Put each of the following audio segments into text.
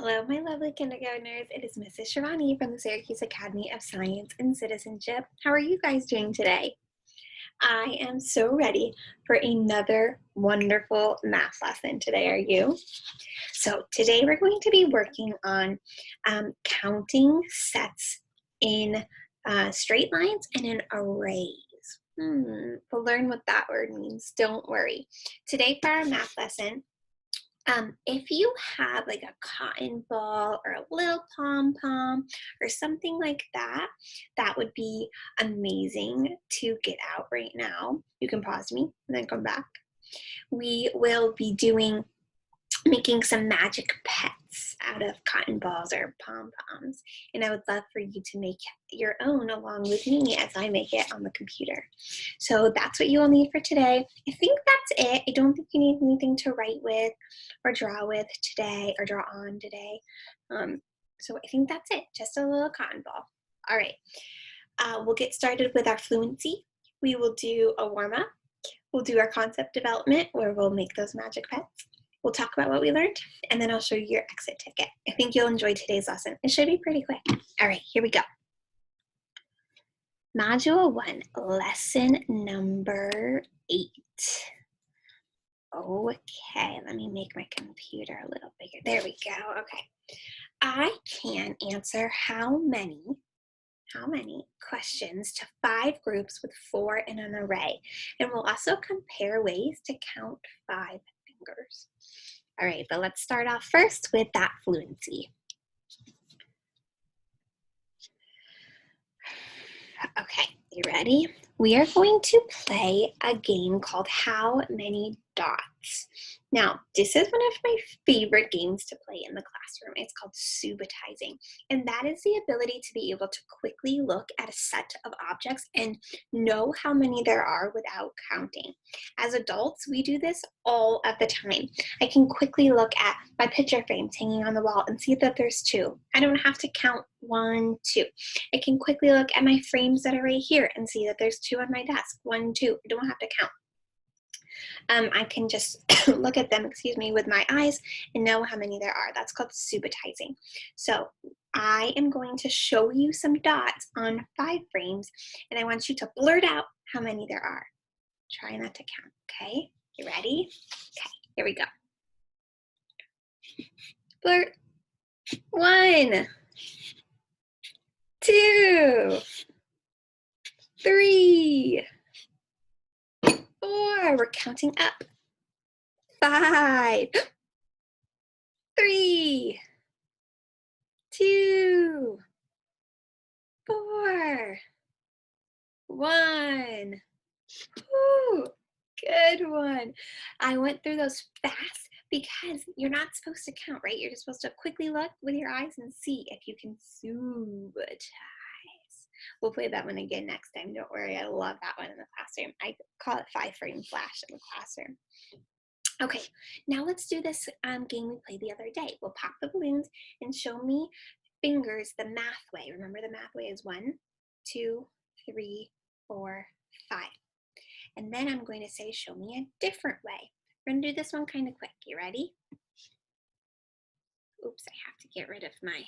Hello, my lovely kindergartners. It is Mrs. Shivani from the Syracuse Academy of Science and Citizenship. How are you guys doing today? I am so ready for another wonderful math lesson today. Are you? So today we're going to be working on counting sets in straight lines and in arrays. We'll learn what that word means. Don't worry. Today for our math lesson, if you have like a cotton ball or a little pom-pom or something like that, that would be amazing to get out right now. You can pause me and then come back. We will be making some magic pets out of cotton balls or pom-poms, and I would love for you to make your own along with me as I make it on the computer. So that's what you will need for today. I think that's it. I don't think you need anything to write with or draw with today or draw on today. So I think that's it, just a little cotton ball. All right, we'll get started with our fluency. We will do a warm-up. We'll do our concept development where we'll make those magic pets. We'll talk about what we learned, and then I'll show you your exit ticket. I think you'll enjoy today's lesson. It should be pretty quick. All right, here we go. Module 1, lesson number 8. Okay, let me make my computer a little bigger. There we go. Okay. I can answer how many questions to 5 groups with 4 in an array. And we'll also compare ways to count 5 fingers. All right, but let's start off first with that fluency. Okay, you ready? We are going to play a game called How Many Dots. Now, this is one of my favorite games to play in the classroom. It's called subitizing, and that is the ability to be able to quickly look at a set of objects and know how many there are without counting. As adults, we do this all of the time. I can quickly look at my picture frames hanging on the wall and see that there's 2. I don't have to count 1, 2. I can quickly look at my frames that are right here and see that there's 2 on my desk. 1, 2. I don't have to count. I can just look at them, with my eyes and know how many there are. That's called subitizing. So I am going to show you some dots on 5 frames, and I want you to blurt out how many there are. Try not to count, okay? You ready? Okay, here we go. Blurt. 1, 2, 3, 4, we're counting up. 5, 3, 2, 4, 1. Woo, good one. I went through those fast because you're not supposed to count, right? You're just supposed to quickly look with your eyes and see if you can subitize. We'll play that one again next time. Don't worry, I love that one in the classroom. I call it 5-frame flash in the classroom. Okay, now let's do this game we played the other day. We'll pop the balloons and show me fingers the math way. Remember, the math way is 1, 2, 3, 4, 5. And then I'm going to say, show me a different way. We're going to do this one kind of quick. You ready? Oops, I have to get rid of my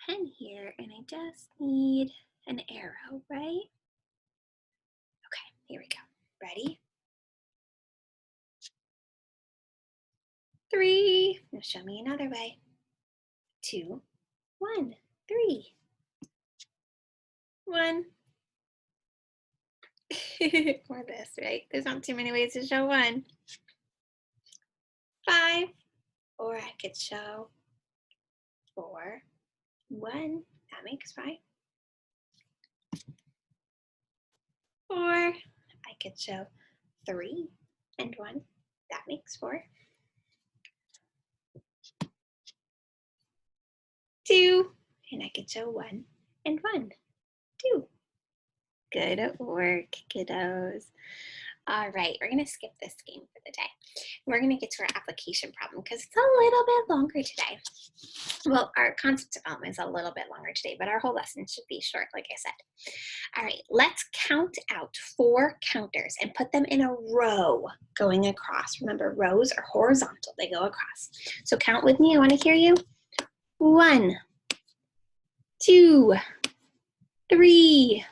pen here, and I just need an arrow, right? Okay, here we go. Ready? 3. Now show me another way. 2, 1, 3. 1. Or this, right? There's not too many ways to show 1. 5. Or I could show 4, 1. That makes 5. 4. I could show 3 and 1. That makes 4. 2. And I could show 1 and 1. 2. Good work, kiddos. All right, we're going to skip this game for the day. We're going to get to our application problem because it's a little bit longer today. Well, our concept development is a little bit longer today, but our whole lesson should be short, like I said. All right, let's count out 4 counters and put them in a row going across. Remember, rows are horizontal, they go across. So count with me, I want to hear you. 1, 2, 3,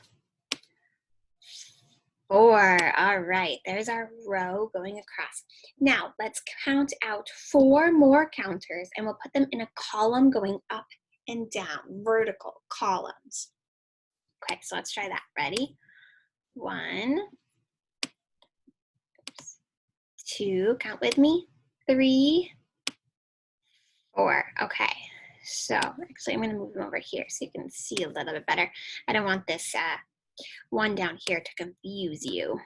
4. All right, there's our row going across. Now let's count out 4 more counters and we'll put them in a column going up and down, vertical columns. Okay, so let's try that. Ready? 1, 2, count with me. 3, 4. Okay, so actually I'm going to move them over here so you can see a little bit better. I don't want this one down here to confuse you.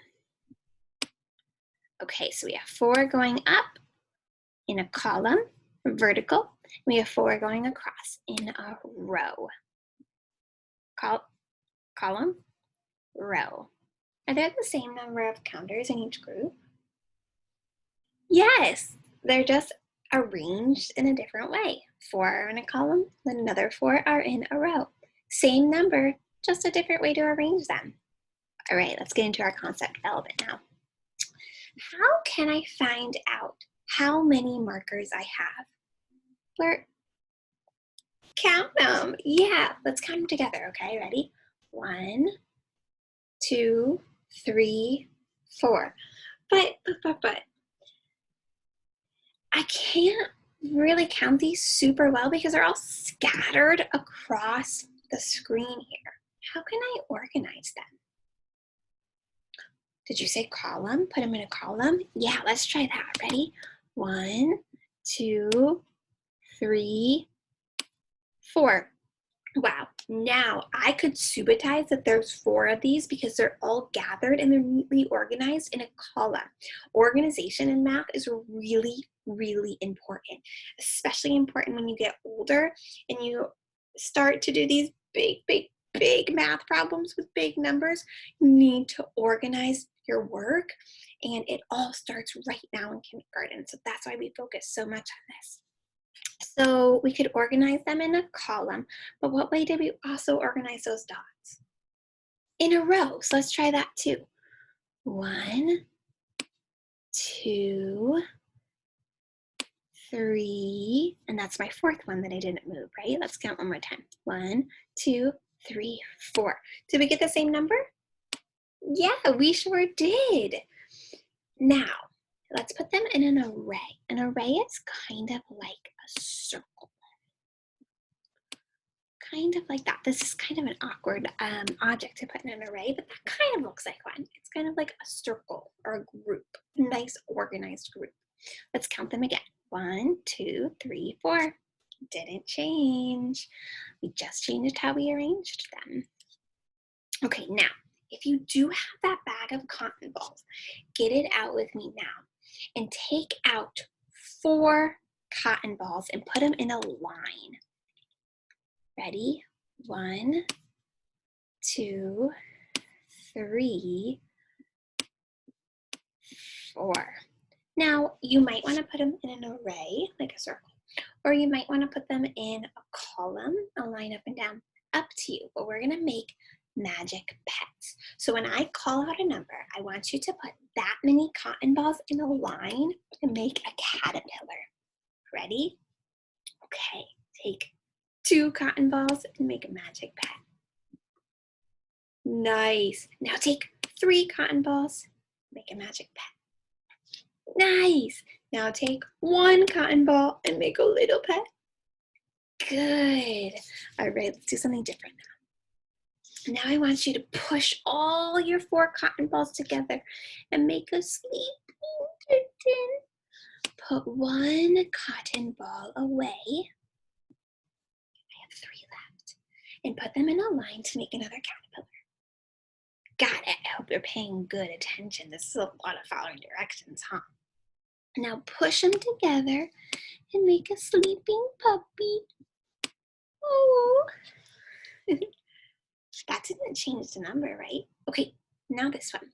Okay, so we have 4 going up in a column, vertical. We have 4 going across in a row. Column, row. Are there the same number of counters in each group? Yes, they're just arranged in a different way. 4 are in a column, then another 4 are in a row. Same number, just a different way to arrange them. All right, let's get into our concept development now. How can I find out how many markers I have? Count them. Yeah, let's count them together, okay? Ready? 1, 2, 3, 4. But I can't really count these super well because they're all scattered across the screen here. How can I organize them? Did you say column? Put them in a column? Yeah, let's try that. Ready? 1, 2, 3, 4. Wow, now I could subitize that there's 4 of these because they're all gathered and they're neatly organized in a column. Organization in math is really, really important, especially important when you get older and you start to do these big math problems with big numbers. You need to organize your work, and it all starts right now in kindergarten. So that's why we focus so much on this. So we could organize them in a column, but what way did we also organize those dots? In a row. So let's try that too. 1, 2, 3, and that's my 4th one that I didn't move, right? Let's count one more time. 1, 2, 3, 4. Did we get the same number? Yeah, we sure did. Now, let's put them in an array. An array is kind of like a circle. Kind of like that. This is kind of an awkward object to put in an array, but that kind of looks like one. It's kind of like a circle or a group, a nice organized group. Let's count them again. 1, 2, 3, 4. Didn't change. We just changed how we arranged them. Okay, now, if you do have that bag of cotton balls, get it out with me now and take out 4 cotton balls and put them in a line. Ready? 1, 2, 3, 4. Now, you might want to put them in an array, like a circle, or you might want to put them in a column, a line up and down, up to you. But we're going to make magic pets. So when I call out a number, I want you to put that many cotton balls in a line and make a caterpillar. Ready? Okay, take 2 cotton balls and make a magic pet. Nice. Now take 3 cotton balls, make a magic pet. Nice. Now take 1 cotton ball and make a little pet. Good. All right, let's do something different now. Now I want you to push all your 4 cotton balls together and make a sleeping kitten. Put 1 cotton ball away. I have 3 left. And put them in a line to make another caterpillar. Got it. I hope you're paying good attention. This is a lot of following directions, huh? Now push them together and make a sleeping puppy. Oh. That didn't change the number, right? Okay, now this one.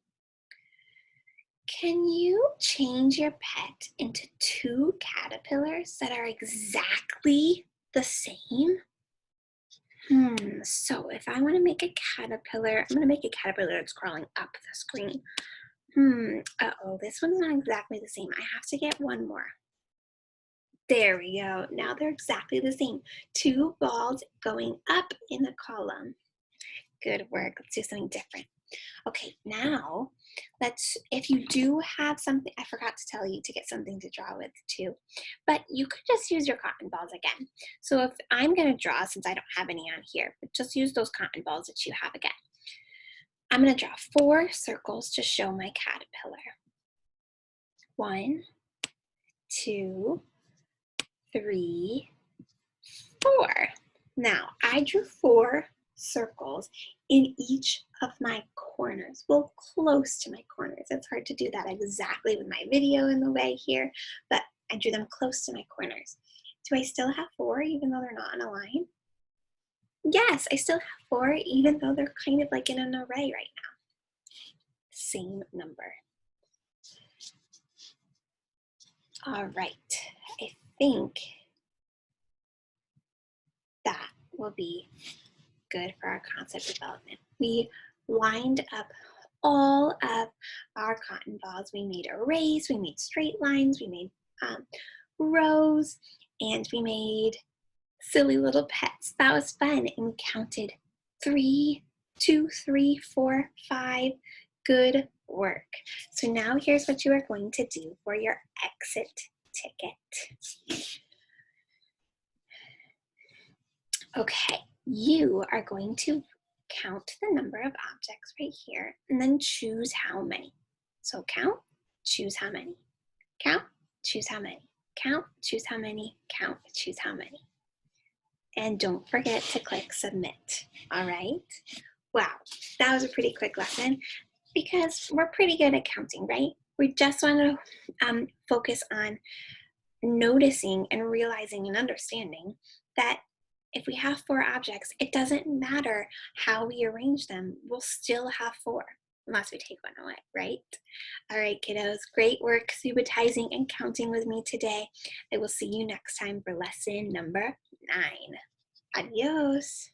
Can you change your pet into two caterpillars that are exactly the same? So if I want to make a caterpillar, I'm going to make a caterpillar that's crawling up the screen. Uh-oh, this one's not exactly the same. I have to get one more. There we go. Now they're exactly the same. Two balls going up in the column. Good work. Let's do something different. Okay, now if you do have something, I forgot to tell you to get something to draw with too, but you could just use your cotton balls again. So if I'm going to draw, since I don't have any on here, but just use those cotton balls that you have again. I'm going to draw 4 circles to show my caterpillar. 1, 2, 3, 4. Now I drew 4 circles in each of my corners, well, close to my corners. It's hard to do that exactly with my video in the way here, but I drew them close to my corners. Do I still have 4 even though they're not in a line? Yes, I still have 4 even though they're kind of like in an array right now. Same number. All right, I think that will be good for our concept development. We lined up all of our cotton balls. We made arrays, we made straight lines, we made rows, and we made silly little pets. That was fun, and we counted 3, 2, 3, 4, 5. Good work. So now here's what you are going to do for your exit ticket. Okay, you are going to count the number of objects right here and then choose how many. So count, choose how many. Count, choose how many. Count, choose how many. Count, choose how many. And don't forget to click submit. All right? Wow, that was a pretty quick lesson because we're pretty good at counting, right? We just want to focus on noticing and realizing and understanding that if we have 4 objects, it doesn't matter how we arrange them. We'll still have 4, unless we take one away, right? All right, kiddos, great work subatizing and counting with me today. I will see you next time for lesson number 9. Adios.